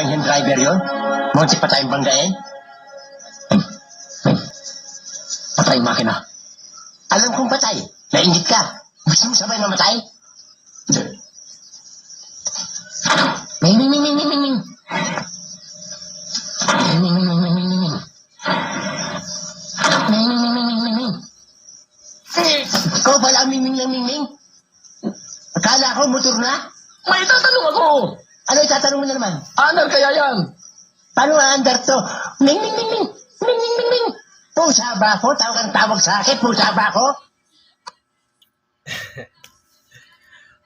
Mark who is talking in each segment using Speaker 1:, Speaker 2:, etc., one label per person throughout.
Speaker 1: lang yung driver yun? Muntik pa tayong banggain? Patay yung makina. Alam kong patay. Naingit ka. Gusto mo sabay mamatay? Ming, ming, ming, ming, ming, ming, ming. Ming, ming, ming, ming, ming, ming, ming, ming. Ming, ming, ming, ming, ming, ming, ming. Ikaw pala ang ming, ming, ming, ming, ming. Akala ko motor na?
Speaker 2: May tatanong ako.
Speaker 1: Ano itatanong mo na naman?
Speaker 2: Ander kaya yan?
Speaker 1: Paano under to? Ming, ming, ming, ming. Ming, ming, ming, ming. Pusa ba ako? Tawag ang tawag sa akin. Pusa ba ako?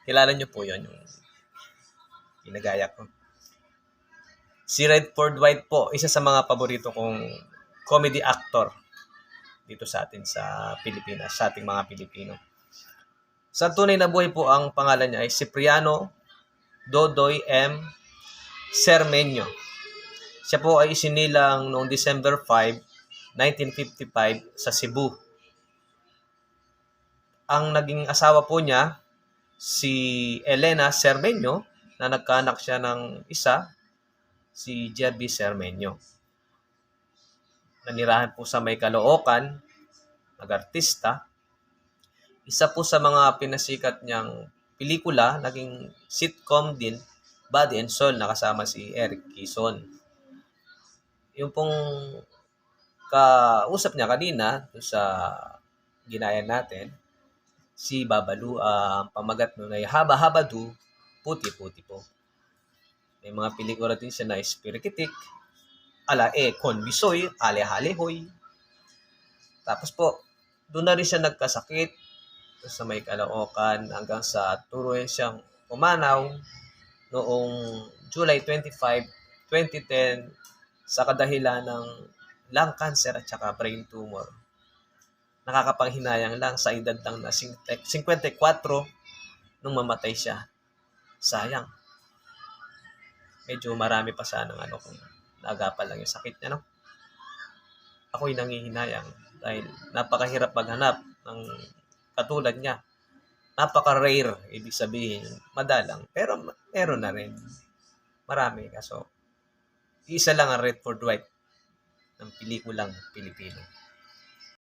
Speaker 3: Kilala niyo po yun, yung ginagaya ko. Si Redford White po, isa sa mga paborito kong comedy actor dito sa atin sa Pilipinas, sa ating mga Pilipino. Sa tunay na buhay po, ang pangalan niya ay Cipriano Dodoy M. Cermeño. Siya po ay isinilang noong December 5, 1955 sa Cebu. Ang naging asawa po niya, si Elena Cermeño, na nagkaanak siya ng isa, si Jerby Cermeño. Nanirahan po sa may Caloocan, nag-artista. Isa po sa mga pinasikat niyang pelikula, naging sitcom din, Body and Soul, nakasama si Eric Quezon. Yung pong kausap niya kanina, sa ginaya natin, si Babalu, ang pamagat nun ay Haba-Haba Du, Puti-Puti po. May mga pelikula din siya na Espirikitik, Ala Con Bisoy, Ale Halehoy. Tapos po, doon na rin siya nagkasakit sa may Caloocan hanggang sa turuan siyang pumanaw noong July 25, 2010 sa kadahilan ng lung cancer at saka brain tumor. Nakakapanghinayang lang sa edad lang na 54 nung mamatay siya. Sayang. Medyo marami pa sanang kung naagapan lang yung sakit niya, no? Ako'y nangihinayang dahil napakahirap maghanap ng katulad niya. Napaka-rare, ibig sabihin, madalang. Pero meron na rin. Marami. Kaso, isa lang ang Redford White ng pelikulang Pilipino.